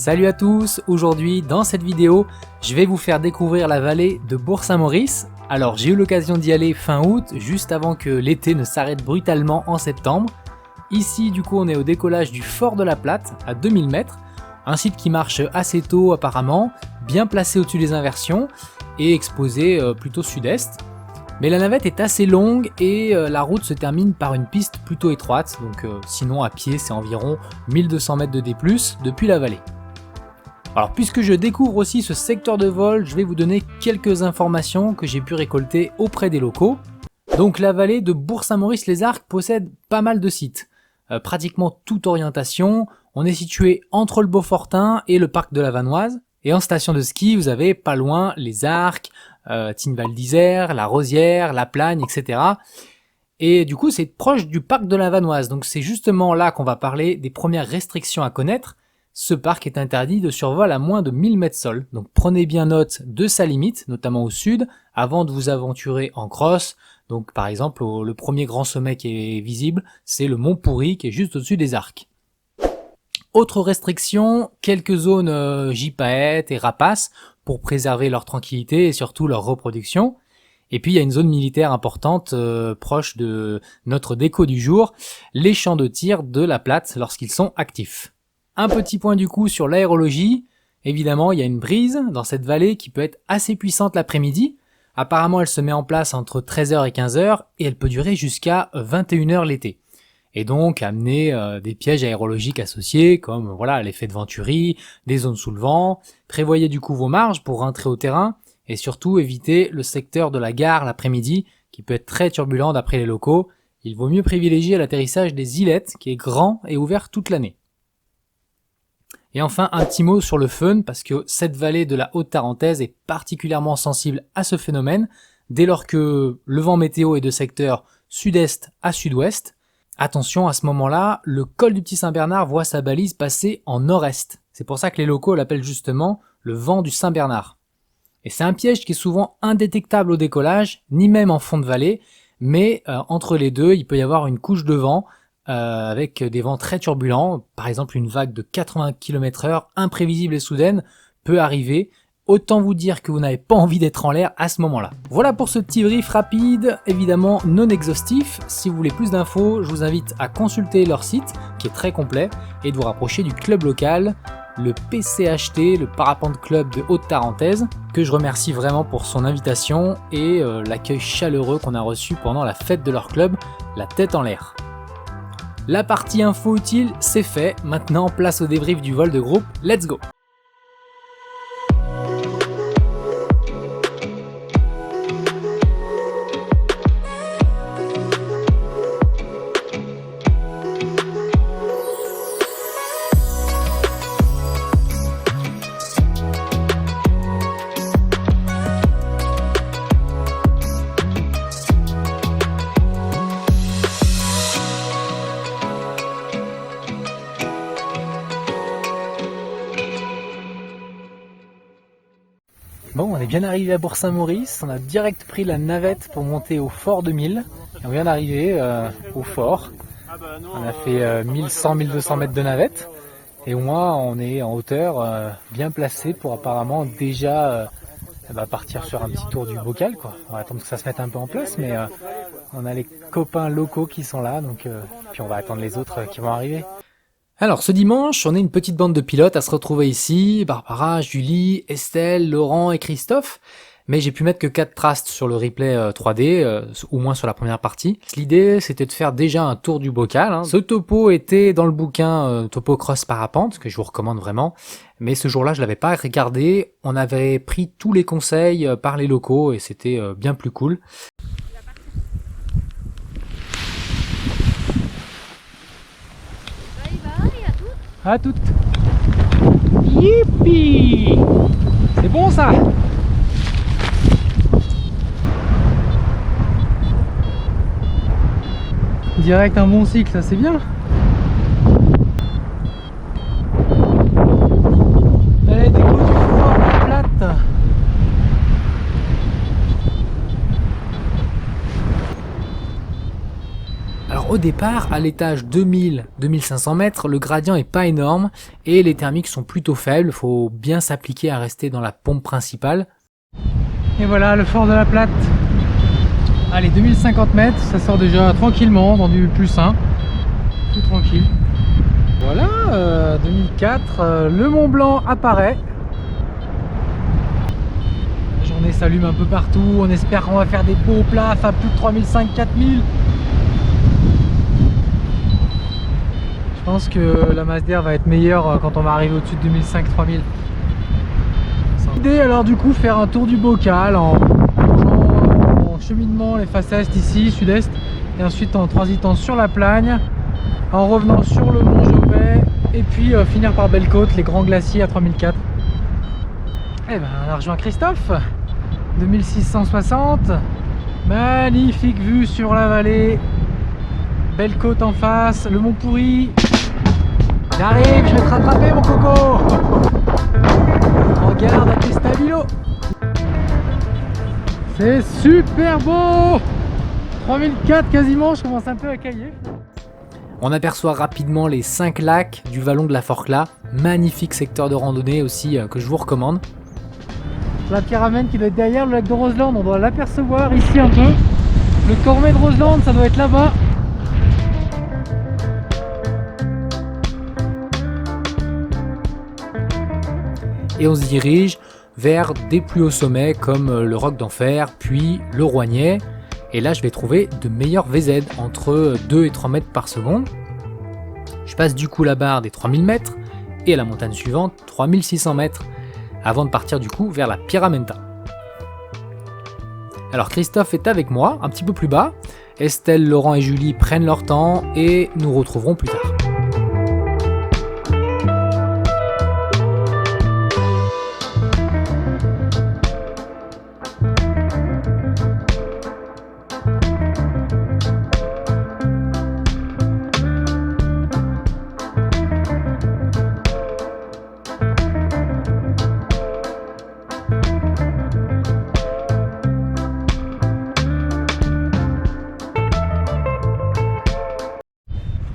Salut à tous, aujourd'hui dans cette vidéo, je vais vous faire découvrir la vallée de Bourg-Saint-Maurice. Alors j'ai eu l'occasion d'y aller fin août, juste avant que l'été ne s'arrête brutalement en septembre. Ici du coup on est au décollage du Fort de la Platte à 2000 mètres, un site qui marche assez tôt apparemment, bien placé au-dessus des inversions et exposé plutôt sud-est. Mais la navette est assez longue et la route se termine par une piste plutôt étroite, donc sinon à pied c'est environ 1200 mètres de D+, depuis la vallée. Alors puisque je découvre aussi ce secteur de vol, je vais vous donner quelques informations que j'ai pu récolter auprès des locaux. Donc la vallée de Bourg-Saint-Maurice-les-Arcs possède pas mal de sites, pratiquement toute orientation. On est situé entre le Beaufortain et le parc de la Vanoise. Et en station de ski, vous avez pas loin les Arcs, Tinval d'Isère, la Rosière, la Plagne, etc. Et du coup, c'est proche du parc de la Vanoise. Donc c'est justement là qu'on va parler des premières restrictions à connaître. Ce parc est interdit de survol à moins de 1000 mètres sol. Donc prenez bien note de sa limite, notamment au sud, avant de vous aventurer en cross. Donc par exemple, le premier grand sommet qui est visible, c'est le Mont Pourri qui est juste au-dessus des Arcs. Autre restriction, quelques zones gypaètes et rapaces pour préserver leur tranquillité et surtout leur reproduction. Et puis il y a une zone militaire importante proche de notre déco du jour, les champs de tir de la Platte lorsqu'ils sont actifs. Un petit point du coup sur l'aérologie. Évidemment, il y a une brise dans cette vallée qui peut être assez puissante l'après-midi. Apparemment, elle se met en place entre 13h et 15h et elle peut durer jusqu'à 21h l'été. Et donc amener des pièges aérologiques associés comme voilà l'effet de Venturi, des zones sous le vent. Prévoyez du coup vos marges pour rentrer au terrain et surtout évitez le secteur de la gare l'après-midi qui peut être très turbulent d'après les locaux. Il vaut mieux privilégier l'atterrissage des Ilettes qui est grand et ouvert toute l'année. Et enfin un petit mot sur le fun parce que cette vallée de la Haute-Tarentaise est particulièrement sensible à ce phénomène dès lors que le vent météo est de secteur sud-est à sud-ouest. Attention, à ce moment-là, le col du Petit Saint-Bernard voit sa balise passer en nord-est. C'est pour ça que les locaux l'appellent justement le vent du Saint-Bernard. Et c'est un piège qui est souvent indétectable au décollage, ni même en fond de vallée, mais entre les deux, il peut y avoir une couche de vent avec des vents très turbulents. Par exemple, une vague de 80 km/h, imprévisible et soudaine, peut arriver. Autant vous dire que vous n'avez pas envie d'être en l'air à ce moment-là. Voilà pour ce petit brief rapide, évidemment non exhaustif. Si vous voulez plus d'infos, je vous invite à consulter leur site, qui est très complet, et de vous rapprocher du club local, le PCHT, le Parapente Club de Haute-Tarentaise, que je remercie vraiment pour son invitation et l'accueil chaleureux qu'on a reçu pendant la fête de leur club, la tête en l'air. La partie info utile, c'est fait. Maintenant, place au débrief du vol de groupe. Let's go! Bon, on est bien arrivé à Bourg-Saint-Maurice, on a direct pris la navette pour monter au Fort 2000. Et on vient d'arriver au fort. On a fait 1100-1200 mètres de navette. Et au moins on est en hauteur bien placé pour apparemment déjà partir sur un petit tour du bocal, quoi. On va attendre que ça se mette un peu en place, mais on a les copains locaux qui sont là, donc puis on va attendre les autres qui vont arriver. Alors ce dimanche, on est une petite bande de pilotes à se retrouver ici, Barbara, Julie, Estelle, Laurent et Christophe, mais j'ai pu mettre que 4 trasts sur le replay 3D, au moins sur la première partie. L'idée c'était de faire déjà un tour du bocal. Ce topo était dans le bouquin Topo Cross Parapente, que je vous recommande vraiment, mais ce jour-là je l'avais pas regardé, on avait pris tous les conseils par les locaux et c'était bien plus cool. À toutes. Yippee! C'est bon ça! Direct un bon cycle, ça c'est bien. Allez, déco du Fort de la Platte. Alors Alors au départ, à l'étage 2000-2500 mètres, le gradient est pas énorme et les thermiques sont plutôt faibles, faut bien s'appliquer à rester dans la pompe principale. Et voilà le fort de la Platte. Allez, 2050 mètres, ça sort déjà tranquillement dans du +1, tout tranquille. Voilà, 2004, le Mont Blanc apparaît. La journée s'allume un peu partout, on espère qu'on va faire des beaux plafs à plus de 3500-4000. Je pense que la masse d'air va être meilleure quand on va arriver au-dessus de 2005-3000. L'idée alors du coup faire un tour du bocal en cheminement les faces est ici, sud-est, et ensuite en transitant sur la Plagne, en revenant sur le Mont Jovet, et puis finir par Belle-Côte, les grands glaciers à 3004. Et ben on a rejoint Christophe, 2660, magnifique vue sur la vallée, Belle-Côte en face, le Mont Pourri. J'arrive, je vais te rattraper mon coco. Regarde à tes stabilos. C'est super beau. 3004 quasiment, je commence un peu à cailler. On aperçoit rapidement les 5 lacs du vallon de la Forclaz. Magnifique secteur de randonnée aussi que je vous recommande. La pyramide qui doit être derrière le lac de Roseland, on doit l'apercevoir ici un peu. Le Cormet de Roseland, ça doit être là-bas. Et on se dirige vers des plus hauts sommets comme le Roc d'Enfer, puis le Rouagnais. Et là, je vais trouver de meilleurs VZ, entre 2 et 3 mètres par seconde. Je passe du coup la barre des 3000 mètres, et à la montagne suivante, 3600 mètres, avant de partir du coup vers la Pyramenta. Alors Christophe est avec moi, un petit peu plus bas. Estelle, Laurent et Julie prennent leur temps, et nous retrouverons plus tard.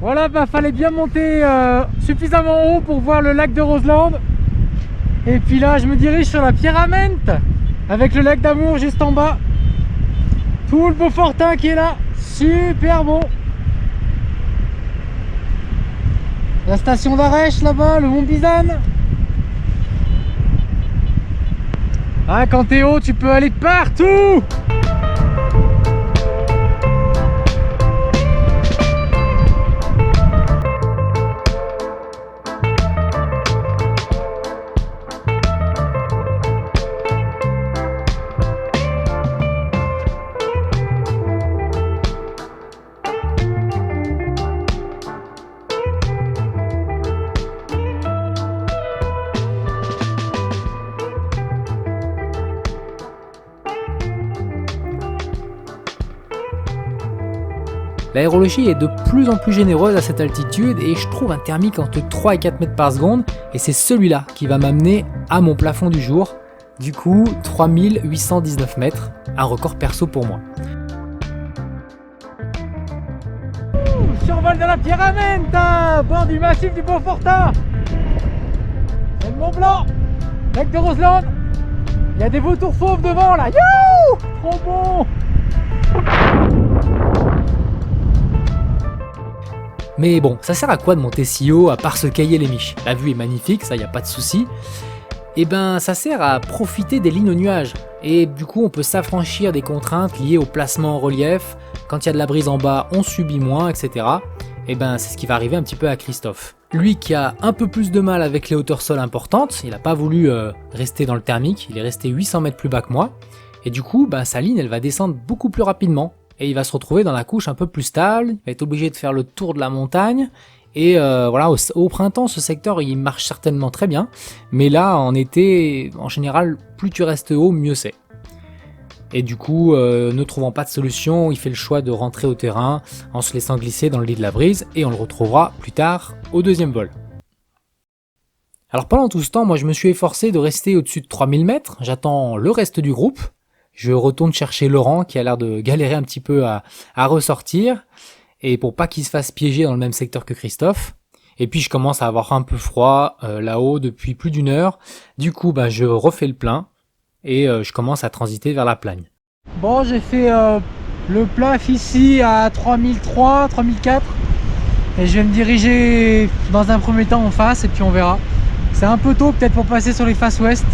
Voilà, bah fallait bien monter suffisamment haut pour voir le lac de Roseland. Et puis là, je me dirige sur la Pierramente, avec le lac d'Amour juste en bas. Tout le Beaufortin qui est là, super beau. La station d'Arèche là-bas, le Mont Bizane. Ah, quand t'es haut, tu peux aller partout. L'aérologie est de plus en plus généreuse à cette altitude et je trouve un thermique entre 3 et 4 mètres par seconde et c'est celui-là qui va m'amener à mon plafond du jour, du coup 3819 mètres, un record perso pour moi. Survol de la Pierramenta, bord du massif du Beaufortin. C'est le Mont Blanc, lac de Roseland, il y a des vautours fauves devant là, youhou, trop bon. Mais bon, ça sert à quoi de monter si haut à part se cailler les miches? La vue est magnifique, ça y a pas de souci. Et ben ça sert à profiter des lignes au nuage. Et du coup on peut s'affranchir des contraintes liées au placement en relief. Quand il y a de la brise en bas, on subit moins, etc. Et ben c'est ce qui va arriver un petit peu à Christophe. Lui qui a un peu plus de mal avec les hauteurs sol importantes, il n'a pas voulu rester dans le thermique, il est resté 800 mètres plus bas que moi. Et du coup, sa ligne elle va descendre beaucoup plus rapidement. Et il va se retrouver dans la couche un peu plus stable, il va être obligé de faire le tour de la montagne, et voilà, au printemps ce secteur il marche certainement très bien, mais là en été, en général, plus tu restes haut, mieux c'est. Et du coup, ne trouvant pas de solution, il fait le choix de rentrer au terrain en se laissant glisser dans le lit de la brise, et on le retrouvera plus tard au deuxième vol. Alors pendant tout ce temps, moi je me suis efforcé de rester au-dessus de 3000 mètres, j'attends le reste du groupe. Je retourne chercher Laurent qui a l'air de galérer un petit peu à ressortir. et pour pas qu'il se fasse piéger dans le même secteur que Christophe. Et puis je commence à avoir un peu froid là-haut depuis plus d'1 heure. Du coup, je refais le plein et je commence à transiter vers la Plagne. Bon, j'ai fait le plaf ici à 3003, 3004 et je vais me diriger dans un premier temps en face et puis on verra. C'est un peu tôt peut-être pour passer sur les faces ouest,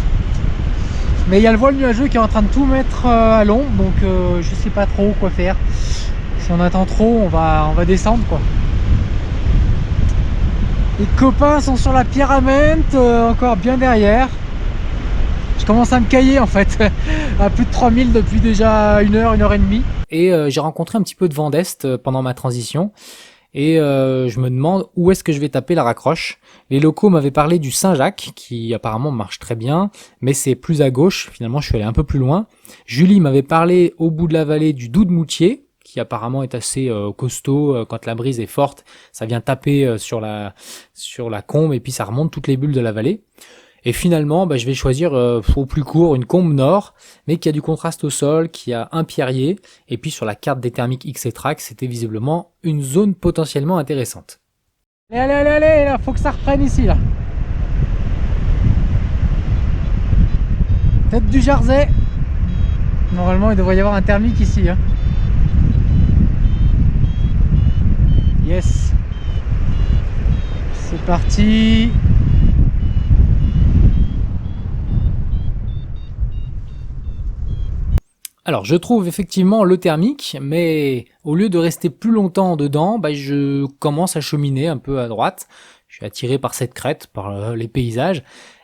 mais il y a le voile nuageux qui est en train de tout mettre à l'ombre, donc je sais pas trop quoi faire. Si on attend trop, on va descendre quoi. Les copains sont sur la pyramide, encore bien derrière. Je commence à me cailler en fait, à plus de 3000 depuis déjà 1 heure, 1 heure et demie. Et j'ai rencontré un petit peu de vent d'est pendant ma transition. Et je me demande où est-ce que je vais taper la raccroche. Les locaux m'avaient parlé du Saint-Jacques, qui apparemment marche très bien, mais c'est plus à gauche. Finalement, je suis allé un peu plus loin. Julie m'avait parlé au bout de la vallée du Doux de Moutier, qui apparemment est assez costaud. Quand la brise est forte, ça vient taper sur la combe et puis ça remonte toutes les bulles de la vallée. Et finalement, je vais choisir au plus court une combe nord, mais qui a du contraste au sol, qui a un pierrier. Et puis sur la carte des thermiques X-Track, c'était visiblement une zone potentiellement intéressante. Allez, là, faut que ça reprenne ici, là. Tête du Jersey. Normalement, il devrait y avoir un thermique ici. Hein. Yes. C'est parti. Alors je trouve effectivement le thermique, mais au lieu de rester plus longtemps dedans, je commence à cheminer un peu à droite. Je suis attiré par cette crête, par les paysages.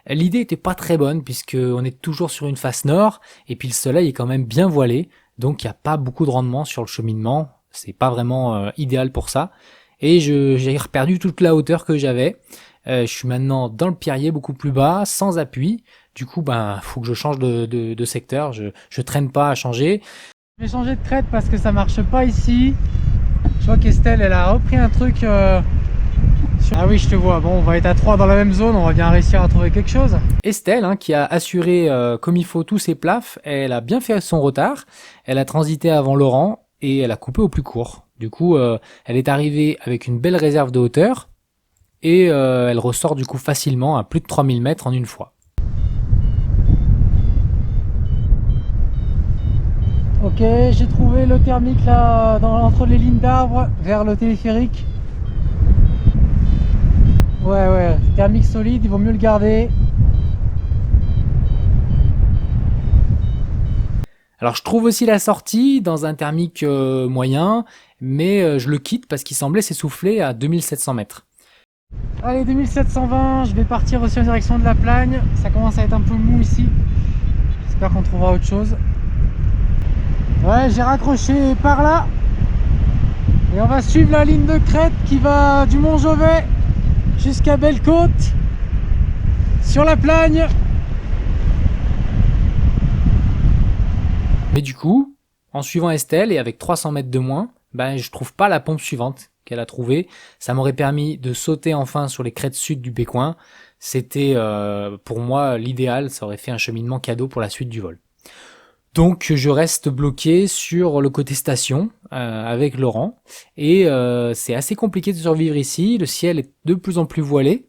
L'idée était pas très bonne puisque on est toujours sur une face nord et puis le soleil est quand même bien voilé, donc il n'y a pas beaucoup de rendement sur le cheminement. C'est pas vraiment idéal pour ça. Et j'ai perdu toute la hauteur que j'avais. Je suis maintenant dans le pierrier beaucoup plus bas, sans appui. Du coup, faut que je change de secteur. Je traîne pas à changer. Je vais changer de crête parce que ça marche pas ici. Je vois qu'Estelle, elle a repris un truc. Ah oui, je te vois. Bon, on va être à 3 dans la même zone. On va bien réussir à trouver quelque chose. Estelle, qui a assuré comme il faut tous ses plafs, elle a bien fait son retard. Elle a transité avant Laurent et elle a coupé au plus court. Du coup, elle est arrivée avec une belle réserve de hauteur et elle ressort du coup facilement à plus de 3000 mètres en une fois. Ok, j'ai trouvé le thermique là, entre les lignes d'arbres vers le téléphérique. Ouais, thermique solide, il vaut mieux le garder. Alors je trouve aussi la sortie dans un thermique moyen, mais je le quitte parce qu'il semblait s'essouffler à 2700 mètres. Allez, 2720, je vais partir aussi en direction de la Plagne. Ça commence à être un peu mou ici. J'espère qu'on trouvera autre chose. Ouais, j'ai raccroché par là. Et on va suivre la ligne de crête qui va du Mont Jovet jusqu'à Belle-Côte sur la Plagne. Mais du coup, en suivant Estelle et avec 300 mètres de moins, je trouve pas la pompe suivante qu'elle a trouvée. Ça m'aurait permis de sauter enfin sur les crêtes sud du Bécoin. C'était pour moi l'idéal, ça aurait fait un cheminement cadeau pour la suite du vol. Donc je reste bloqué sur le côté station avec Laurent et c'est assez compliqué de survivre ici. Le ciel est de plus en plus voilé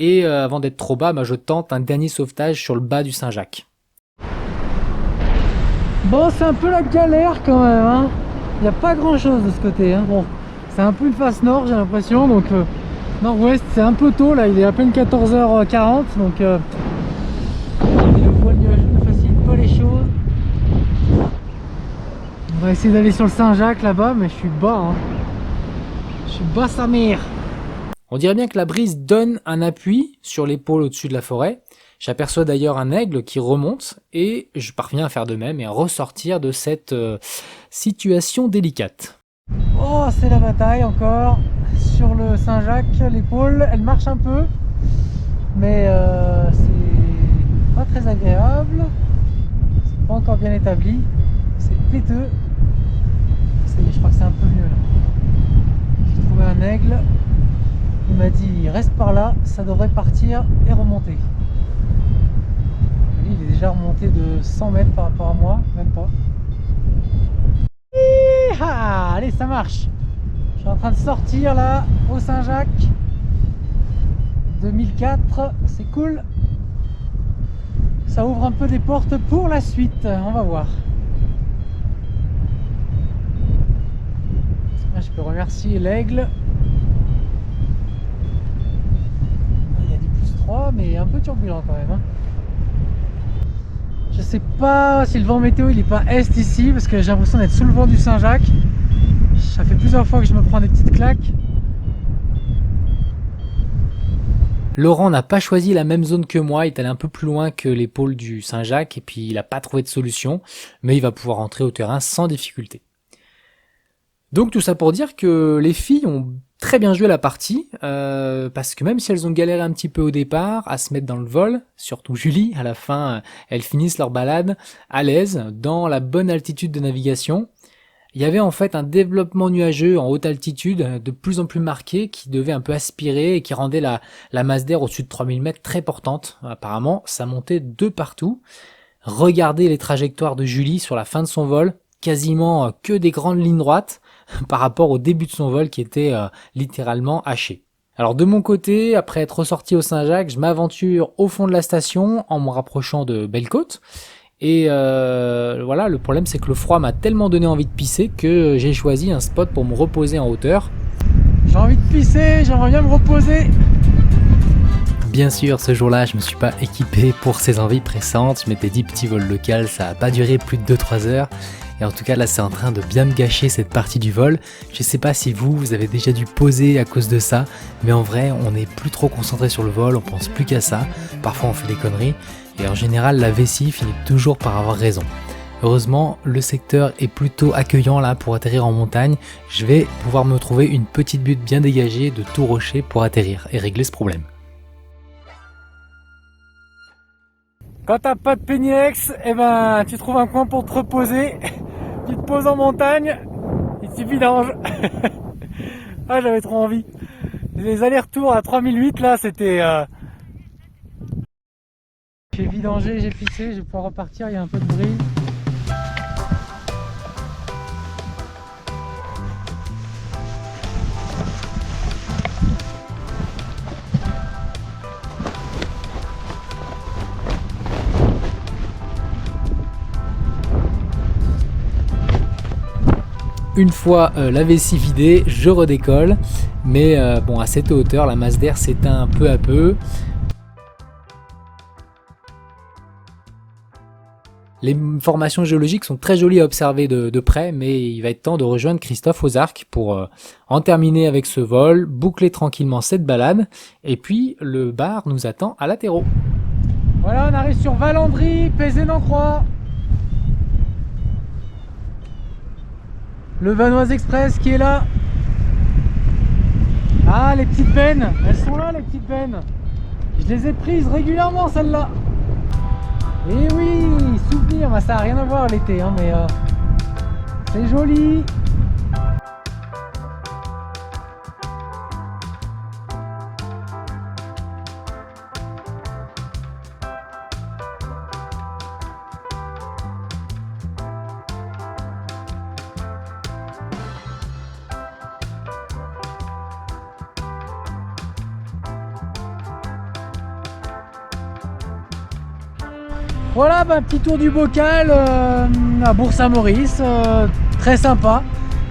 et avant d'être trop bas, je tente un dernier sauvetage sur le bas du Saint-Jacques. Bon, c'est un peu la galère quand même, hein. Il n'y a pas grand chose de ce côté, hein. Bon, c'est un peu une face nord, j'ai l'impression, donc nord-ouest, c'est un peu tôt là, il est à peine 14h40, donc le voile nuageux ne facilite pas les choses. On va essayer d'aller sur le Saint-Jacques là-bas, mais je suis bas, hein. Je suis bas sa mère. On dirait bien que la brise donne un appui sur l'épaule au-dessus de la forêt. J'aperçois d'ailleurs un aigle qui remonte et je parviens à faire de même et à ressortir de cette situation délicate. Oh, c'est la bataille encore sur le Saint-Jacques. L'épaule, elle marche un peu, mais c'est pas très agréable. C'est pas encore bien établi. C'est péteux. Ça y est, je crois que c'est un peu mieux là. J'ai trouvé un aigle. Il m'a dit reste par là, ça devrait partir et remonter. Lui, il est déjà remonté de 100 mètres par rapport à moi, même pas. Allez, ça marche. Je suis en train de sortir là au Saint-Jacques. 2004, c'est cool. Ça ouvre un peu des portes pour la suite, on va voir. Je peux remercier l'aigle. Il y a du +3 mais un peu turbulent quand même. Hein. Je sais pas si le vent météo il est pas est ici parce que j'ai l'impression d'être sous le vent du Saint-Jacques. Ça fait plusieurs fois que je me prends des petites claques. Laurent n'a pas choisi la même zone que moi, il est allé un peu plus loin que les pôles du Saint-Jacques et puis il n'a pas trouvé de solution, mais il va pouvoir entrer au terrain sans difficulté. Donc tout ça pour dire que les filles ont très bien joué la partie, parce que même si elles ont galéré un petit peu au départ à se mettre dans le vol, surtout Julie, à la fin elles finissent leur balade à l'aise, dans la bonne altitude de navigation. Il y avait en fait un développement nuageux en haute altitude de plus en plus marqué qui devait un peu aspirer et qui rendait la masse d'air au-dessus de 3000 mètres très portante. Apparemment, ça montait de partout. Regardez les trajectoires de Julie sur la fin de son vol, quasiment que des grandes lignes droites par rapport au début de son vol qui était littéralement haché. Alors de mon côté, après être ressorti au Saint-Jacques, je m'aventure au fond de la station en me rapprochant de Belle-Côte. Et voilà, le problème c'est que le froid m'a tellement donné envie de pisser que j'ai choisi un spot pour me reposer en hauteur. J'ai envie de pisser, j'aimerais bien me reposer. Bien sûr, ce jour-là, je me suis pas équipé pour ces envies pressantes. Je m'étais dit petit vol local, ça a pas duré plus de 2-3 heures. Et en tout cas, là, c'est en train de bien me gâcher cette partie du vol. Je sais pas si vous avez déjà dû poser à cause de ça, mais en vrai, on n'est plus trop concentré sur le vol, on pense plus qu'à ça. Parfois, on fait des conneries. Et en général, la vessie finit toujours par avoir raison. Heureusement, le secteur est plutôt accueillant là pour atterrir en montagne. Je vais pouvoir me trouver une petite butte bien dégagée de tout rocher pour atterrir et régler ce problème. Quand t'as pas de Péniex, eh ben, tu trouves un coin pour te reposer. Tu te poses en montagne et tu vidanges. Ah, j'avais trop envie. Les allers-retours à 3008 là, c'était... J'ai vidangé, j'ai pissé, je vais pouvoir repartir, il y a un peu de bruit. Une fois la vessie vidée, je redécolle, mais bon, à cette hauteur, la masse d'air s'éteint peu à peu. Les formations géologiques sont très jolies à observer de près, mais il va être temps de rejoindre Christophe aux Arcs pour en terminer avec ce vol, boucler tranquillement cette balade, et puis le bar nous attend à l'Atéro. Voilà, on arrive sur Valandry, Pézé-Nancroix. Le Vanoise Express qui est là. Ah, les petites bennes, elles sont là les petites bennes. Je les ai prises régulièrement celles-là. Et oui, souvenir, bah, ça n'a rien à voir l'été, hein, mais c'est joli. Voilà, bah, petit tour du bocal à Bourg-Saint-Maurice, très sympa,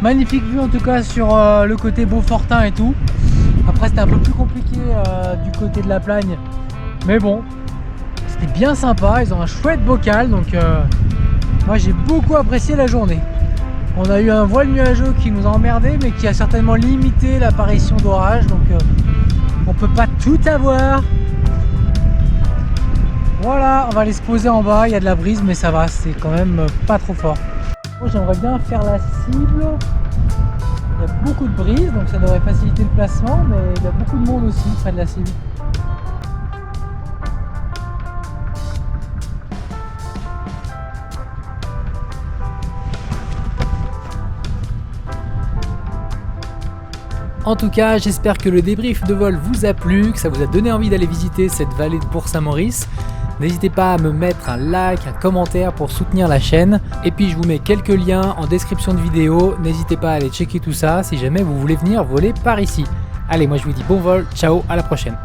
magnifique vue en tout cas sur le côté Beaufortin et tout. Après c'était un peu plus compliqué du côté de la Plagne, mais bon, c'était bien sympa, ils ont un chouette bocal, donc moi j'ai beaucoup apprécié la journée. On a eu un voile nuageux qui nous a emmerdé, mais qui a certainement limité l'apparition d'orage, donc on peut pas tout avoir. Voilà, on va aller se poser en bas, il y a de la brise mais ça va, c'est quand même pas trop fort. J'aimerais bien faire la cible, il y a beaucoup de brise donc ça devrait faciliter le placement, mais il y a beaucoup de monde aussi près de la cible. En tout cas, j'espère que le débrief de vol vous a plu, que ça vous a donné envie d'aller visiter cette vallée de Bourg-Saint-Maurice. N'hésitez pas à me mettre un like, un commentaire pour soutenir la chaîne. Et puis je vous mets quelques liens en description de vidéo. N'hésitez pas à aller checker tout ça si jamais vous voulez venir voler par ici. Allez, moi je vous dis bon vol, ciao, à la prochaine.